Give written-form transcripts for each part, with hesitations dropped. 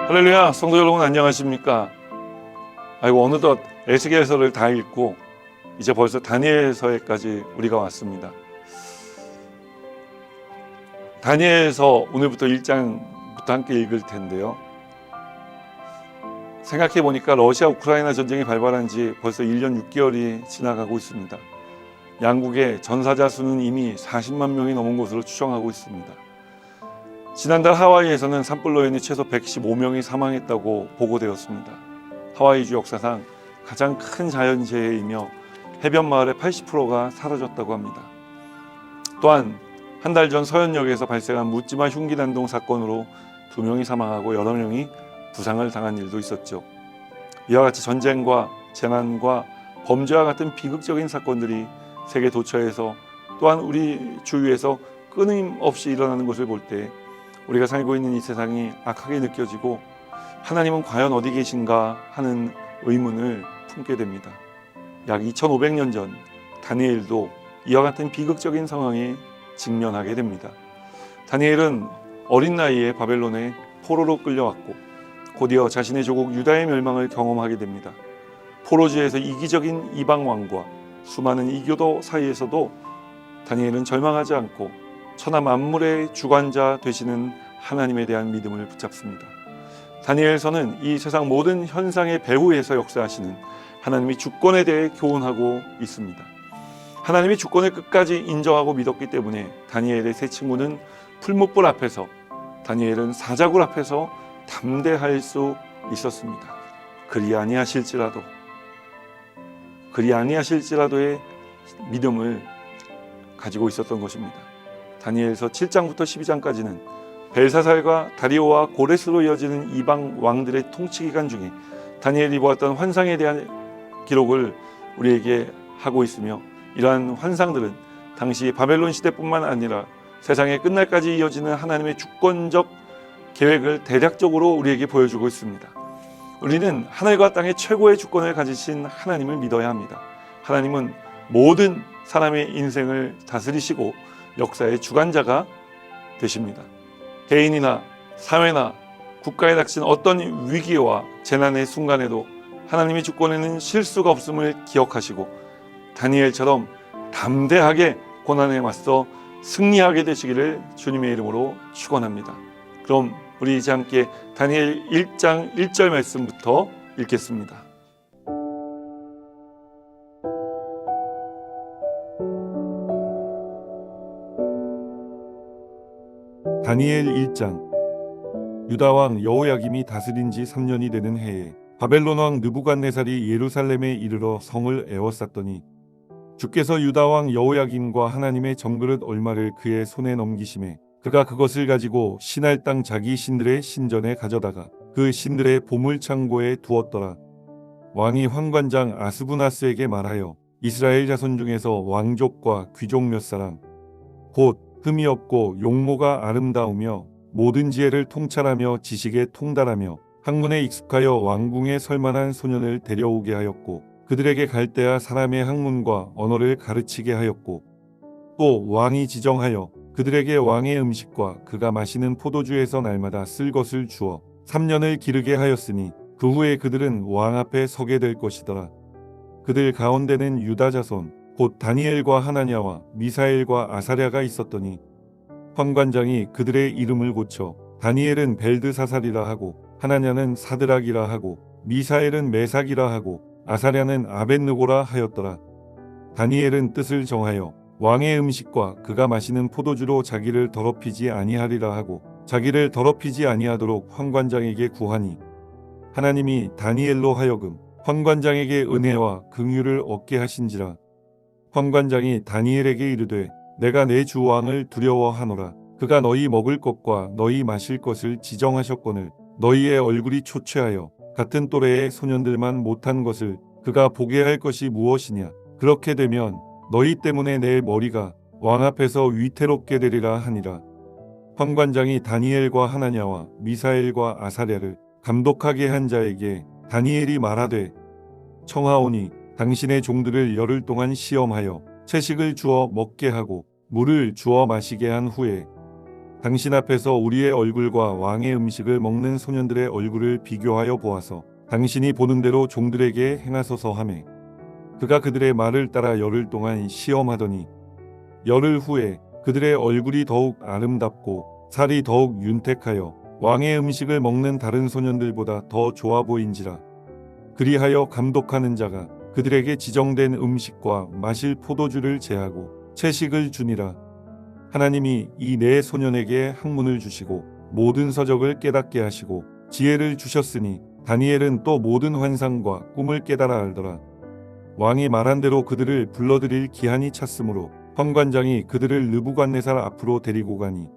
할렐루야, 성도 여러분 안녕하십니까? 아이고 어느덧 에스겔서를 다 읽고 이제 벌써 다니엘서에까지 우리가 왔습니다. 다니엘서 오늘부터 1장부터 함께 읽을 텐데요. 생각해 보니까 러시아 우크라이나 전쟁이 발발한 지 벌써 1년 6개월이 지나가고 있습니다. 양국의 전사자 수는 이미 40만 명이 넘은 것으로 추정하고 있습니다. 지난달 하와이에서는 산불로 인해 최소 115명이 사망했다고 보고되었습니다. 하와이주 역사상 가장 큰 자연재해이며 해변 마을의 80%가 사라졌다고 합니다. 또한 한 달 전 서현역에서 발생한 묻지마 흉기 난동 사건으로 2명이 사망하고 여러 명이 부상을 당한 일도 있었죠. 이와 같이 전쟁과 재난과 범죄와 같은 비극적인 사건들이 세계 도처에서 또한 우리 주위에서 끊임없이 일어나는 것을 볼 때 우리가 살고 있는 이 세상이 악하게 느껴지고 하나님은 과연 어디 계신가 하는 의문을 품게 됩니다. 약 2500년 전 다니엘도 이와 같은 비극적인 상황에 직면하게 됩니다. 다니엘은 어린 나이에 바벨론에 포로로 끌려왔고 곧이어 자신의 조국 유다의 멸망을 경험하게 됩니다. 포로지에서 이기적인 이방 왕과 수많은 이교도 사이에서도 다니엘은 절망하지 않고 천하 만물의 주관자 되시는 하나님에 대한 믿음을 붙잡습니다. 다니엘서는 이 세상 모든 현상의 배후에서 역사하시는 하나님의 주권에 대해 교훈하고 있습니다. 하나님의 주권을 끝까지 인정하고 믿었기 때문에 다니엘의 세 친구는 풀무불 앞에서, 다니엘은 사자굴 앞에서 담대할 수 있었습니다. 그리 아니하실지라도의 믿음을 가지고 있었던 것입니다. 다니엘서 7장부터 12장까지는 벨사살과 다리오와 고레스로 이어지는 이방 왕들의 통치 기간 중에 다니엘이 보았던 환상에 대한 기록을 우리에게 하고 있으며, 이러한 환상들은 당시 바벨론 시대뿐만 아니라 세상의 끝날까지 이어지는 하나님의 주권적 계획을 대략적으로 우리에게 보여주고 있습니다. 우리는 하늘과 땅의 최고의 주권을 가지신 하나님을 믿어야 합니다. 하나님은 모든 사람의 인생을 다스리시고 역사의 주관자가 되십니다. 개인이나 사회나 국가에 닥친 어떤 위기와 재난의 순간에도 하나님의 주권에는 실수가 없음을 기억하시고 다니엘처럼 담대하게 고난에 맞서 승리하게 되시기를 주님의 이름으로 축원합니다. 그럼 우리 이제 함께 다니엘 1장 1절 말씀부터 읽겠습니다. 다니엘 1장. 유다 왕 여호야김이 다스린 지 3년이 되는 해에 바벨론 왕 느부갓네살이 예루살렘에 이르러 성을 에워쌌더니 주께서 유다 왕 여호야김과 하나님의 정그릇 얼마를 그의 손에 넘기심에 그가 그것을 가지고 신할 땅 자기 신들의 신전에 가져다가 그 신들의 보물 창고에 두었더라. 왕이 환관장 아스부나스에게 말하여 이스라엘 자손 중에서 왕족과 귀족 몇 사람 곧 흠이 없고 용모가 아름다우며 모든 지혜를 통찰하며 지식에 통달하며 학문에 익숙하여 왕궁에 설만한 소년을 데려오게 하였고 그들에게 갈대아 사람의 학문과 언어를 가르치게 하였고 또 왕이 지정하여 그들에게 왕의 음식과 그가 마시는 포도주에서 날마다 쓸 것을 주어 3년을 기르게 하였으니 그 후에 그들은 왕 앞에 서게 될 것이더라. 그들 가운데는 유다 자손 곧 다니엘과 하나냐와 미사엘과 아사랴가 있었더니 환관장이 그들의 이름을 고쳐 다니엘은 벨드사살이라 하고 하나냐는 사드락이라 하고 미사엘은 메삭이라 하고 아사랴는 아벳느고라 하였더라. 다니엘은 뜻을 정하여 왕의 음식과 그가 마시는 포도주로 자기를 더럽히지 아니하리라 하고 자기를 더럽히지 아니하도록 환관장에게 구하니 하나님이 다니엘로 하여금 환관장에게 은혜와 긍휼을 얻게 하신지라. 환관장이 다니엘에게 이르되 내가 내 주 왕을 두려워하노라. 그가 너희 먹을 것과 너희 마실 것을 지정하셨거늘 너희의 얼굴이 초췌하여 같은 또래의 소년들만 못한 것을 그가 보게 할 것이 무엇이냐. 그렇게 되면 너희 때문에 내 머리가 왕 앞에서 위태롭게 되리라 하니라. 환관장이 다니엘과 하나냐와 미사엘과 아사랴를 감독하게 한 자에게 다니엘이 말하되 청하오니 당신의 종들을 열흘 동안 시험하여 채식을 주어 먹게 하고 물을 주어 마시게 한 후에 당신 앞에서 우리의 얼굴과 왕의 음식을 먹는 소년들의 얼굴을 비교하여 보아서 당신이 보는 대로 종들에게 행하소서 하매 그가 그들의 말을 따라 열흘 동안 시험하더니 열흘 후에 그들의 얼굴이 더욱 아름답고 살이 더욱 윤택하여 왕의 음식을 먹는 다른 소년들보다 더 좋아 보인지라. 그리하여 감독하는 자가 그들에게 지정된 음식과 마실 포도주를 제하고 채식을 주니라. 하나님이 이 네 소년에게 학문을 주시고 모든 서적을 깨닫게 하시고 지혜를 주셨으니 다니엘은 또 모든 환상과 꿈을 깨달아 알더라. 왕이 말한 대로 그들을 불러들일 기한이 찼으므로 환관장이 그들을 느부갓네살 앞으로 데리고 가니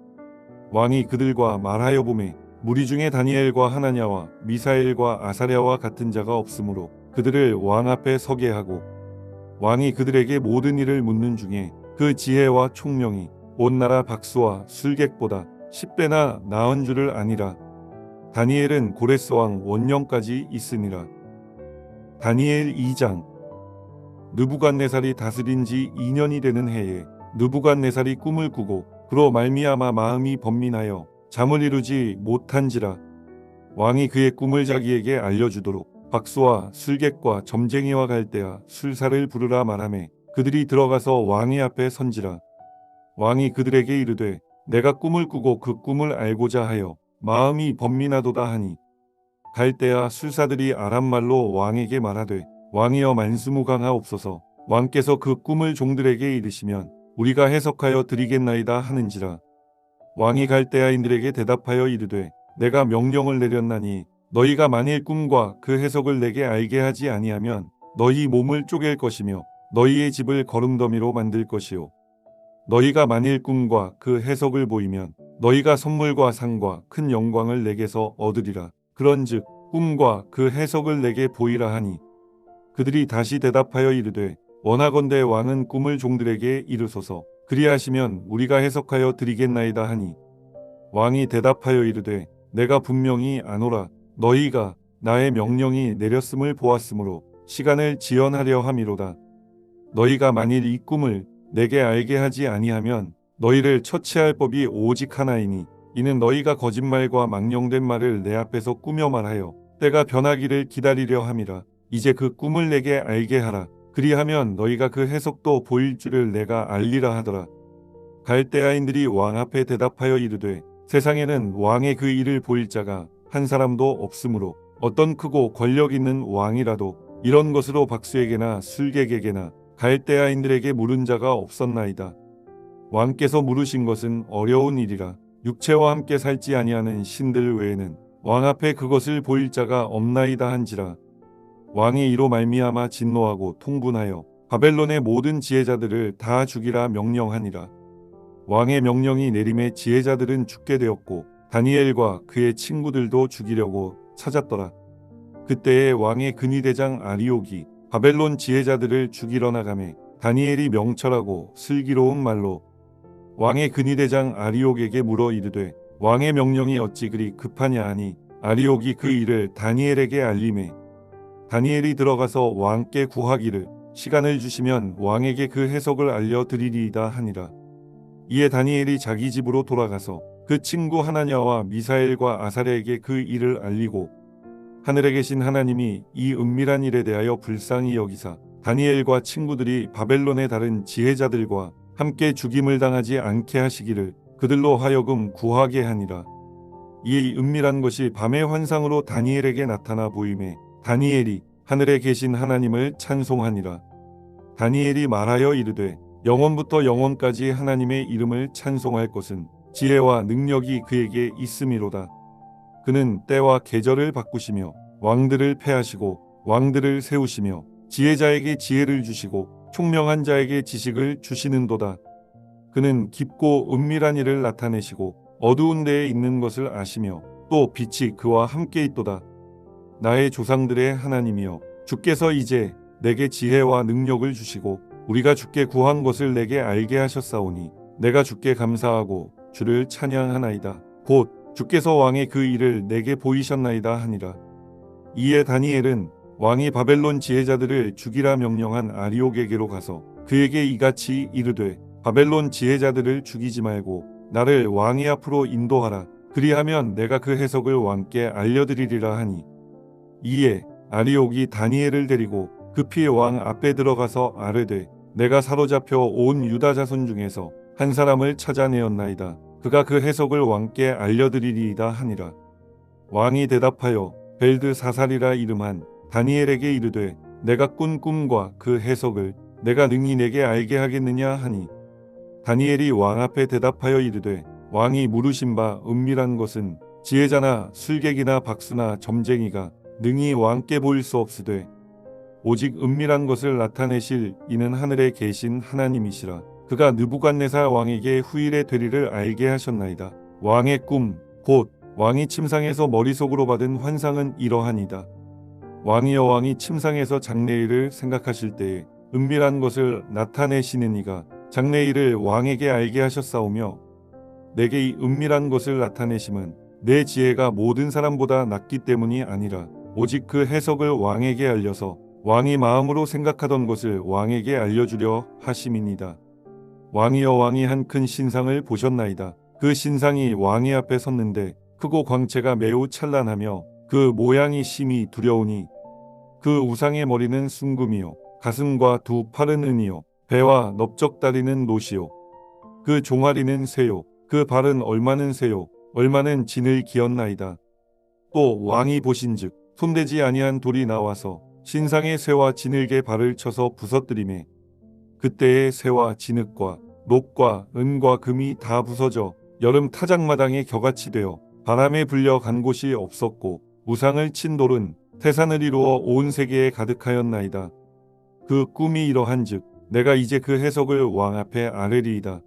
왕이 그들과 말하여 보매 무리 중에 다니엘과 하나냐와 미사엘과 아사랴와 같은 자가 없으므로 그들을 왕 앞에 서게 하고 왕이 그들에게 모든 일을 묻는 중에 그 지혜와 총명이 온 나라 박수와 술객보다 10배나 나은 줄을 아니라. 다니엘은 고레스 왕 원년까지 있으니라. 다니엘 2장. 느부갓네살이 다스린 지 2년이 되는 해에 느부갓네살이 꿈을 꾸고 그로 말미암아 마음이 번민하여 잠을 이루지 못한지라. 왕이 그의 꿈을 자기에게 알려주도록 박수와 술객과 점쟁이와 갈대아 술사를 부르라 말하매 그들이 들어가서 왕의 앞에 선지라. 왕이 그들에게 이르되 내가 꿈을 꾸고 그 꿈을 알고자 하여 마음이 번민하도다 하니 갈대아 술사들이 아람말로 왕에게 말하되 왕이여 만수무강하옵소서. 왕께서 그 꿈을 종들에게 이르시면 우리가 해석하여 드리겠나이다 하는지라. 왕이 갈대아인들에게 대답하여 이르되 내가 명령을 내렸나니 너희가 만일 꿈과 그 해석을 내게 알게 하지 아니하면 너희 몸을 쪼갤 것이며 너희의 집을 거름더미로 만들 것이요 너희가 만일 꿈과 그 해석을 보이면 너희가 선물과 상과 큰 영광을 내게서 얻으리라. 그런즉 꿈과 그 해석을 내게 보이라 하니 그들이 다시 대답하여 이르되 원하건대 왕은 꿈을 종들에게 이르소서. 그리하시면 우리가 해석하여 드리겠나이다 하니 왕이 대답하여 이르되 내가 분명히 아노라. 너희가 나의 명령이 내렸음을 보았으므로 시간을 지연하려 함이로다. 너희가 만일 이 꿈을 내게 알게 하지 아니하면 너희를 처치할 법이 오직 하나이니 이는 너희가 거짓말과 망령된 말을 내 앞에서 꾸며 말하여 때가 변하기를 기다리려 함이라. 이제 그 꿈을 내게 알게 하라. 그리하면 너희가 그 해석도 보일 줄을 내가 알리라 하더라. 갈대아인들이 왕 앞에 대답하여 이르되 세상에는 왕의 그 일을 보일 자가 한 사람도 없으므로 어떤 크고 권력 있는 왕이라도 이런 것으로 박수에게나 술객에게나 갈대아인들에게 물은 자가 없었나이다. 왕께서 물으신 것은 어려운 일이라. 육체와 함께 살지 아니하는 신들 외에는 왕 앞에 그것을 보일 자가 없나이다 한지라. 왕이 이로 말미암아 진노하고 통분하여 바벨론의 모든 지혜자들을 다 죽이라 명령하니라. 왕의 명령이 내림에 지혜자들은 죽게 되었고 다니엘과 그의 친구들도 죽이려고 찾았더라. 그때에 왕의 근위대장 아리옥이 바벨론 지혜자들을 죽이러 나가매 다니엘이 명철하고 슬기로운 말로 왕의 근위대장 아리옥에게 물어 이르되 왕의 명령이 어찌 그리 급하냐 하니 아리옥이 그 일을 다니엘에게 알림해 다니엘이 들어가서 왕께 구하기를 시간을 주시면 왕에게 그 해석을 알려드리리이다 하니라. 이에 다니엘이 자기 집으로 돌아가서 그 친구 하나냐와 미사엘과 아사랴에게 그 일을 알리고 하늘에 계신 하나님이 이 은밀한 일에 대하여 불쌍히 여기사 다니엘과 친구들이 바벨론의 다른 지혜자들과 함께 죽임을 당하지 않게 하시기를 그들로 하여금 구하게 하니라. 이 은밀한 것이 밤의 환상으로 다니엘에게 나타나 보임에 다니엘이 하늘에 계신 하나님을 찬송하니라. 다니엘이 말하여 이르되 영원부터 영원까지 하나님의 이름을 찬송할 것은 지혜와 능력이 그에게 있음이로다. 그는 때와 계절을 바꾸시며 왕들을 패하시고 왕들을 세우시며 지혜자에게 지혜를 주시고 총명한 자에게 지식을 주시는도다. 그는 깊고 은밀한 일을 나타내시고 어두운 데에 있는 것을 아시며 또 빛이 그와 함께 있도다. 나의 조상들의 하나님이여 주께서 이제 내게 지혜와 능력을 주시고 우리가 주께 구한 것을 내게 알게 하셨사오니 내가 주께 감사하고 주를 찬양하나이다. 곧 주께서 왕의 그 일을 내게 보이셨나이다 하니라. 이에 다니엘은 왕이 바벨론 지혜자들을 죽이라 명령한 아리옥에게로 가서 그에게 이같이 이르되 바벨론 지혜자들을 죽이지 말고 나를 왕이 앞으로 인도하라. 그리하면 내가 그 해석을 왕께 알려드리리라 하니 이에 아리옥이 다니엘을 데리고 급히 왕 앞에 들어가서 아뢰되 내가 사로잡혀 온 유다 자손 중에서 한 사람을 찾아내었나이다. 그가 그 해석을 왕께 알려드리리이다 하니라. 왕이 대답하여 벨드사살이라 이름한 다니엘에게 이르되 내가 꾼 꿈과 그 해석을 내가 능히 내게 알게 하겠느냐 하니 다니엘이 왕 앞에 대답하여 이르되 왕이 물으신 바 은밀한 것은 지혜자나 술객이나 박수나 점쟁이가 능히 왕께 보일 수 없으되 오직 은밀한 것을 나타내실 이는 하늘에 계신 하나님이시라. 그가 느부갓네살 왕에게 후일의 되리를 알게 하셨나이다. 왕의 꿈 곧 왕이 침상에서 머릿속으로 받은 환상은 이러하니이다. 왕이여 왕이 침상에서 장래일을 생각하실 때에 은밀한 것을 나타내시는 이가 장래일을 왕에게 알게 하셨사오며 내게 이 은밀한 것을 나타내심은 내 지혜가 모든 사람보다 낮기 때문이 아니라 오직 그 해석을 왕에게 알려서 왕이 마음으로 생각하던 것을 왕에게 알려주려 하심이니이다. 왕이여 왕이 한 큰 신상을 보셨나이다. 그 신상이 왕의 앞에 섰는데 크고 광채가 매우 찬란하며 그 모양이 심히 두려우니 그 우상의 머리는 순금이요 가슴과 두 팔은 은이요 배와 넓적다리는 노시요 그 종아리는 새요 그 발은 얼마는 새요 얼마는 진을 기었나이다. 또 왕이 보신즉 손대지 아니한 돌이 나와서 신상의 새와 진흙에 발을 쳐서 부서뜨리매 그때의 새와 진흙과 녹과 은과 금이 다 부서져 여름 타작마당에 겨같이 되어 바람에 불려 간 곳이 없었고 우상을 친 돌은 태산을 이루어 온 세계에 가득하였나이다. 그 꿈이 이러한즉 내가 이제 그 해석을 왕 앞에 아뢰리이다.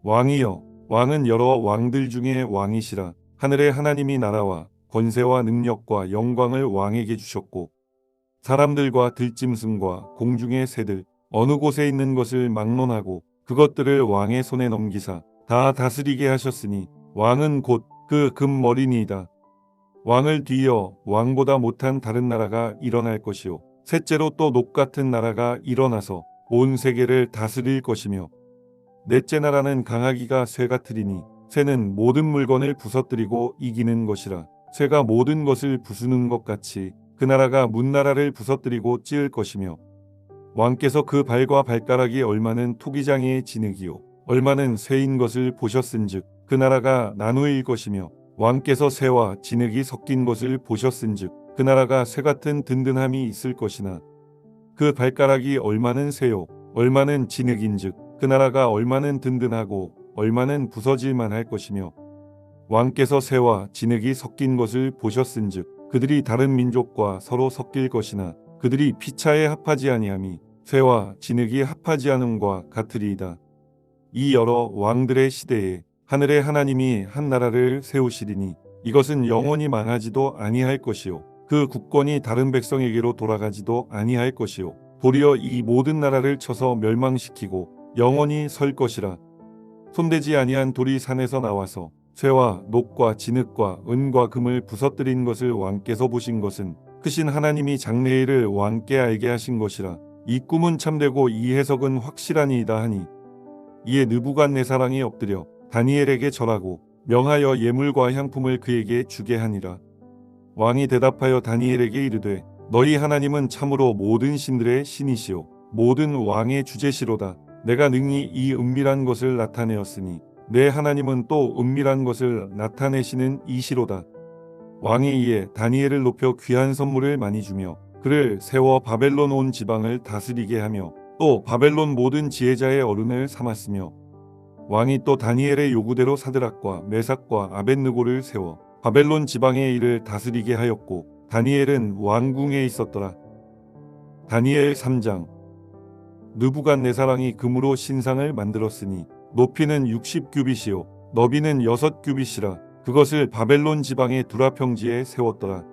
왕이여 왕은 여러 왕들 중에 왕이시라. 하늘의 하나님이 나라와 권세와 능력과 영광을 왕에게 주셨고 사람들과 들짐승과 공중의 새들 어느 곳에 있는 것을 막론하고 그것들을 왕의 손에 넘기사 다 다스리게 하셨으니 왕은 곧 그 금머리니이다. 왕을 뒤이어 왕보다 못한 다른 나라가 일어날 것이요 셋째로 또 녹같은 나라가 일어나서 온 세계를 다스릴 것이며 넷째 나라는 강하기가 쇠 같으리니 쇠는 모든 물건을 부서뜨리고 이기는 것이라. 쇠가 모든 것을 부수는 것 같이 그 나라가 문나라를 부서뜨리고 찌을 것이며 왕께서 그 발과 발가락이 얼마는 토기장이의 진흙이요 얼마는 쇠인 것을 보셨은즉 그 나라가 나누일 것이며 왕께서 쇠와 진흙이 섞인 것을 보셨은즉 그 나라가 쇠 같은 든든함이 있을 것이나 그 발가락이 얼마는 쇠요 얼마는 진흙인즉 그 나라가 얼마는 든든하고 얼마는 부서질만 할 것이며 왕께서 쇠와 진흙이 섞인 것을 보셨은즉 그들이 다른 민족과 서로 섞일 것이나 그들이 피차에 합하지 아니함이 쇠와 진흙이 합하지 않음과 같으리이다. 이 여러 왕들의 시대에 하늘의 하나님이 한 나라를 세우시리니 이것은 영원히 망하지도 아니할 것이요 그 국권이 다른 백성에게로 돌아가지도 아니할 것이요 도리어 이 모든 나라를 쳐서 멸망시키고 영원히 설 것이라. 손대지 아니한 돌이 산에서 나와서 쇠와 녹과 진흙과 은과 금을 부서뜨린 것을 왕께서 보신 것은 크신 하나님이 장래일을 왕께 알게 하신 것이라. 이 꿈은 참되고 이 해석은 확실하니이다 하니 이에 느부갓네살왕이 엎드려 다니엘에게 절하고 명하여 예물과 향품을 그에게 주게 하니라. 왕이 대답하여 다니엘에게 이르되 너희 하나님은 참으로 모든 신들의 신이시오 모든 왕의 주제시로다. 내가 능히 이 은밀한 것을 나타내었으니 내 하나님은 또 은밀한 것을 나타내시는 이시로다. 왕이 이에 다니엘을 높여 귀한 선물을 많이 주며 그를 세워 바벨론 온 지방을 다스리게 하며 또 바벨론 모든 지혜자의 어른을 삼았으며 왕이 또 다니엘의 요구대로 사드락과 메삭과 아벳느고를 세워 바벨론 지방의 일을 다스리게 하였고 다니엘은 왕궁에 있었더라. 다니엘 3장. 느부갓네살왕이 금으로 신상을 만들었으니 높이는 60규빗이요 너비는 6규빗이라. 그것을 바벨론 지방의 두라 평지에 세웠더라.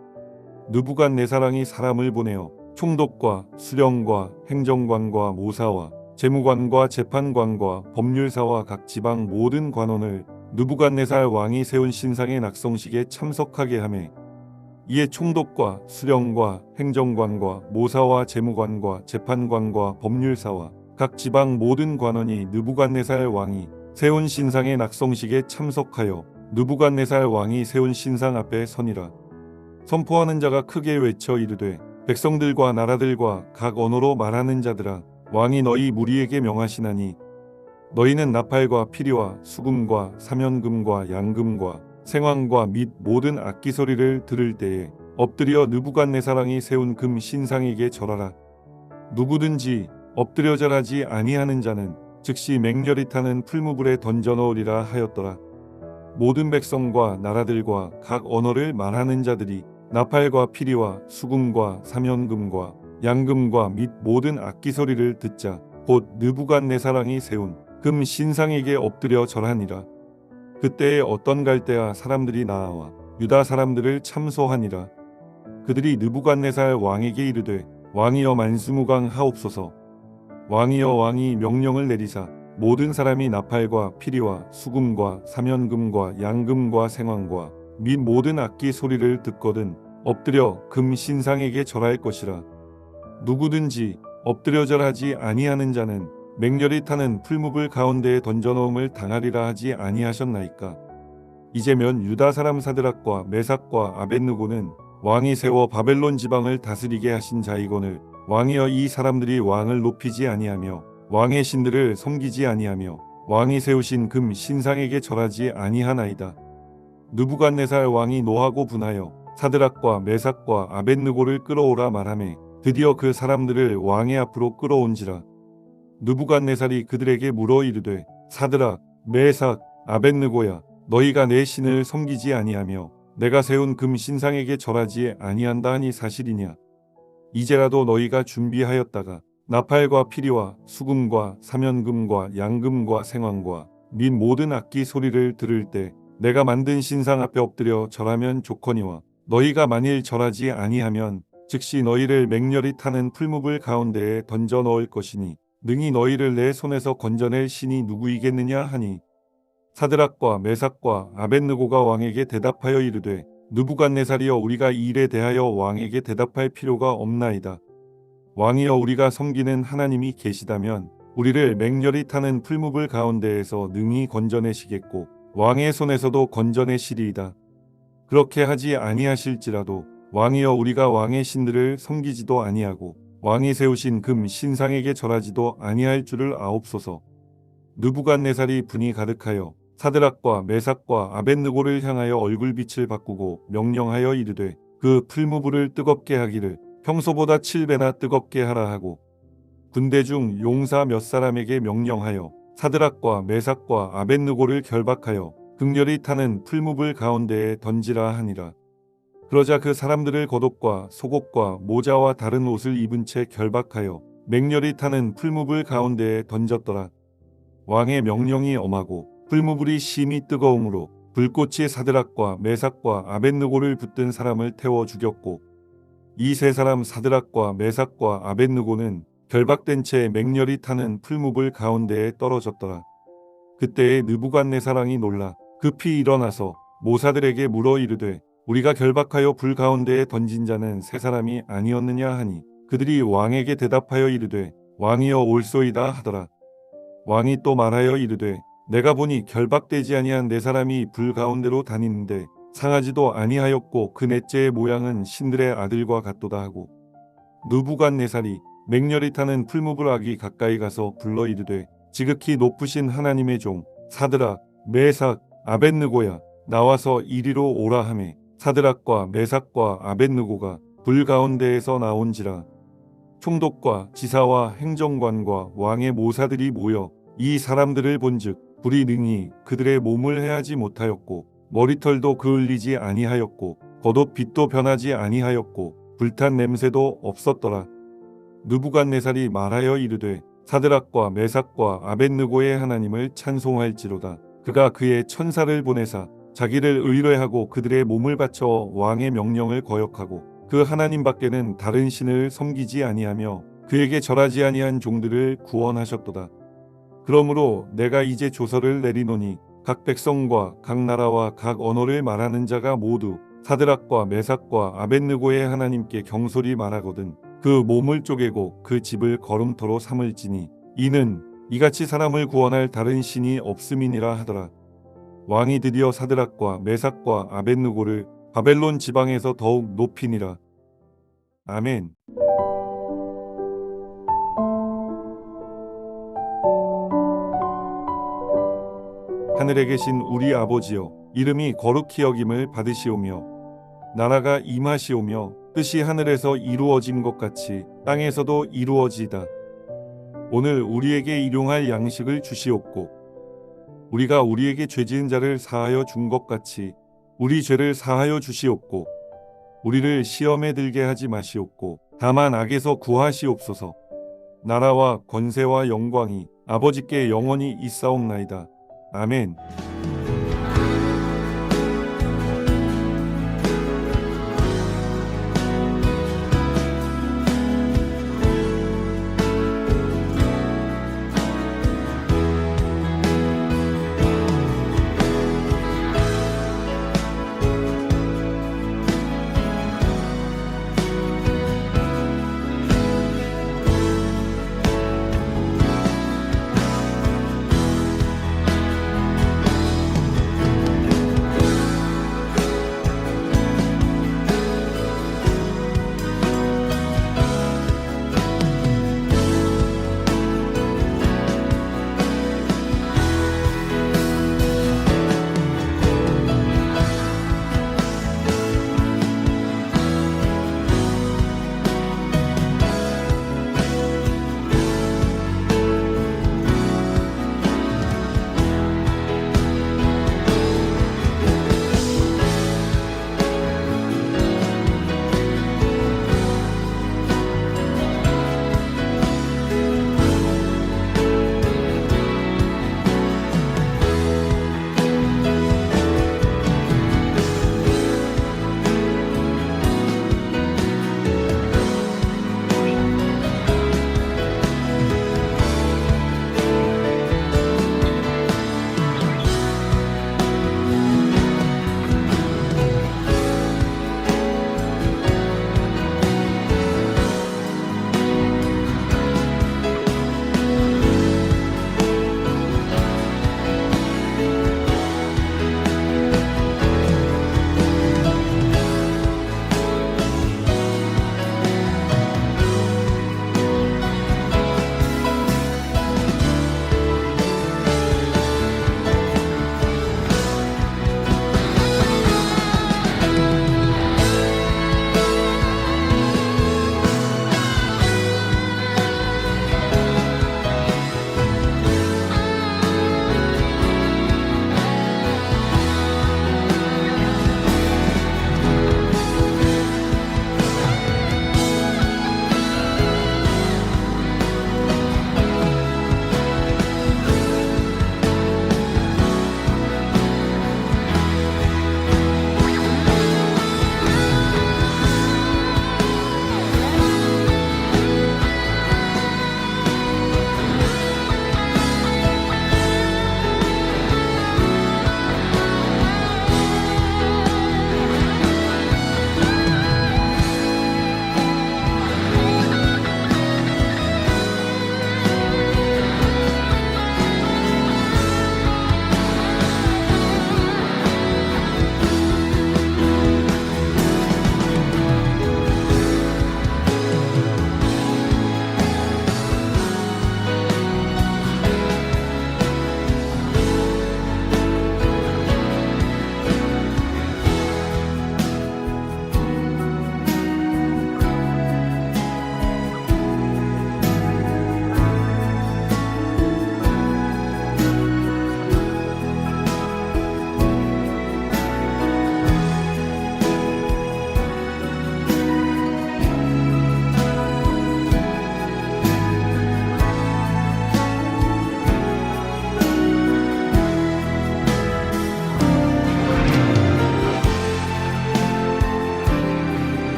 느부갓네살왕이 사람을 보내어 총독과 수령과 행정관과 모사와 재무관과 재판관과 법률사와 각 지방 모든 관원을 느부갓네살 왕이 세운 신상의 낙성식에 참석하게 하매 이에 총독과 수령과 행정관과 모사와 재무관과 재판관과 법률사와 각 지방 모든 관원이 느부갓네살 왕이 세운 신상의 낙성식에 참석하여 느부갓네살 왕이 세운 신상 앞에 서니라. 선포하는 자가 크게 외쳐 이르되 백성들과 나라들과 각 언어로 말하는 자들아, 왕이 너희 무리에게 명하시나니 너희는 나팔과 피리와 수금과 사면금과 양금과 생황과 및 모든 악기 소리를 들을 때에 엎드려 느부갓네살 왕이 세운 금 신상에게 절하라. 누구든지 엎드려 절하지 아니하는 자는 즉시 맹렬히 타는 풀무불에 던져 넣으리라 하였더라. 모든 백성과 나라들과 각 언어를 말하는 자들이 나팔과 피리와 수금과 사면금과 양금과 및 모든 악기 소리를 듣자 곧 느부갓네살 왕이 세운 금 신상에게 엎드려 절하니라. 그때에 어떤 갈대아 사람들이 나와 유다 사람들을 참소하니라. 그들이 느부갓네살 왕에게 이르되 왕이여 만수무강하옵소서. 왕이여 왕이 명령을 내리사 모든 사람이 나팔과 피리와 수금과 사면금과 양금과 생황과 및 모든 악기 소리를 듣거든 엎드려 금 신상에게 절할 것이라. 누구든지 엎드려 절하지 아니하는 자는 맹렬히 타는 풀무불 가운데에 던져놓음을 당하리라 하지 아니하셨나이까. 이제면 유다 사람 사드락과 메삭과 아벳느고는 왕이 세워 바벨론 지방을 다스리게 하신 자이거늘 왕이여 이 사람들이 왕을 높이지 아니하며 왕의 신들을 섬기지 아니하며 왕이 세우신 금 신상에게 절하지 아니하나이다. 느부갓네살 왕이 노하고 분하여 사드락과 메삭과 아벳느고를 끌어오라 말하매 드디어 그 사람들을 왕의 앞으로 끌어온지라. 느부갓네살이 그들에게 물어 이르되 사드락, 메삭, 아벳느고야, 너희가 내 신을 섬기지 아니하며 내가 세운 금 신상에게 절하지 아니한다 하니 사실이냐? 이제라도 너희가 준비하였다가 나팔과 피리와 수금과 사면금과 양금과 생황과 및 모든 악기 소리를 들을 때 내가 만든 신상 앞에 엎드려 절하면 좋거니와 너희가 만일 절하지 아니하면 즉시 너희를 맹렬히 타는 풀무불 가운데에 던져 넣을 것이니 능히 너희를 내 손에서 건져낼 신이 누구이겠느냐 하니 사드락과 메삭과 아벳느고가 왕에게 대답하여 이르되 느부갓네살이여 우리가 이 일에 대하여 왕에게 대답할 필요가 없나이다. 왕이여 우리가 섬기는 하나님이 계시다면 우리를 맹렬히 타는 풀무불 가운데에서 능히 건져내시겠고 왕의 손에서도 건져내시리이다. 그렇게 하지 아니하실지라도 왕이여 우리가 왕의 신들을 섬기지도 아니하고 왕이 세우신 금 신상에게 절하지도 아니할 줄을 아옵소서. 느부갓네살이 분이 가득하여 사드락과 메삭과 아벳느고를 향하여 얼굴빛을 바꾸고 명령하여 이르되 그 풀무불을 뜨겁게 하기를 평소보다 7배나 뜨겁게 하라 하고 군대 중 용사 몇 사람에게 명령하여 사드락과 메삭과 아벳느고를 결박하여 극렬히 타는 풀무불 가운데에 던지라 하니라. 그러자 그 사람들을 겉옷과 속옷과 모자와 다른 옷을 입은 채 결박하여 맹렬히 타는 풀무불 가운데에 던졌더라. 왕의 명령이 엄하고 풀무불이 심히 뜨거움으로 불꽃이 사드락과 메삭과 아벳느고를 붙든 사람을 태워 죽였고 이 세 사람 사드락과 메삭과 아벳느고는 결박된 채 맹렬히 타는 풀무불 가운데에 떨어졌더라. 그때에 느부갓네살 왕이 놀라 급히 일어나서 모사들에게 물어 이르되 우리가 결박하여 불 가운데에 던진 자는 세 사람이 아니었느냐 하니 그들이 왕에게 대답하여 이르되 왕이여 올소이다 하더라. 왕이 또 말하여 이르되 내가 보니 결박되지 아니한 네 사람이 불 가운데로 다니는데 상하지도 아니하였고 그 넷째의 모양은 신들의 아들과 같도다 하고 느부갓네살이 맹렬히 타는 풀무불 아기 가까이 가서 불러 이르되 지극히 높으신 하나님의 종 사드락 메삭 아벳느고야 나와서 이리로 오라 하매 사드락과 메삭과 아벳느고가 불 가운데에서 나온지라. 총독과 지사와 행정관과 왕의 모사들이 모여 이 사람들을 본즉 불이 능히 그들의 몸을 해하지 못하였고 머리털도 그을리지 아니하였고 겉옷 빛도 변하지 아니하였고 불탄 냄새도 없었더라. 느부갓네살이 말하여 이르되 사드락과 메삭과 아벳느고의 하나님을 찬송할지로다. 그가 그의 천사를 보내사 자기를 의뢰하고 그들의 몸을 바쳐 왕의 명령을 거역하고 그 하나님 밖에는 다른 신을 섬기지 아니하며 그에게 절하지 아니한 종들을 구원하셨도다. 그러므로 내가 이제 조서를 내리노니 각 백성과 각 나라와 각 언어를 말하는 자가 모두 사드락과 메삭과 아벳느고의 하나님께 경솔히 말하거든 그 몸을 쪼개고 그 집을 거름터로 삼을지니 이는 이같이 사람을 구원할 다른 신이 없음이니라 하더라. 왕이 드디어 사드락과 메삭과 아벳느고를 바벨론 지방에서 더욱 높이니라. 아멘. 하늘에 계신 우리 아버지여, 이름이 거룩히 여김을 받으시오며 나라가 임하시오며 뜻이 하늘에서 이루어진 것 같이 땅에서도 이루어지이다. 오늘 우리에게 일용할 양식을 주시옵고 우리가 우리에게 죄지은 자를 사하여 준 것 같이 우리 죄를 사하여 주시옵고 우리를 시험에 들게 하지 마시옵고 다만 악에서 구하시옵소서. 나라와 권세와 영광이 아버지께 영원히 있사옵나이다. 아멘.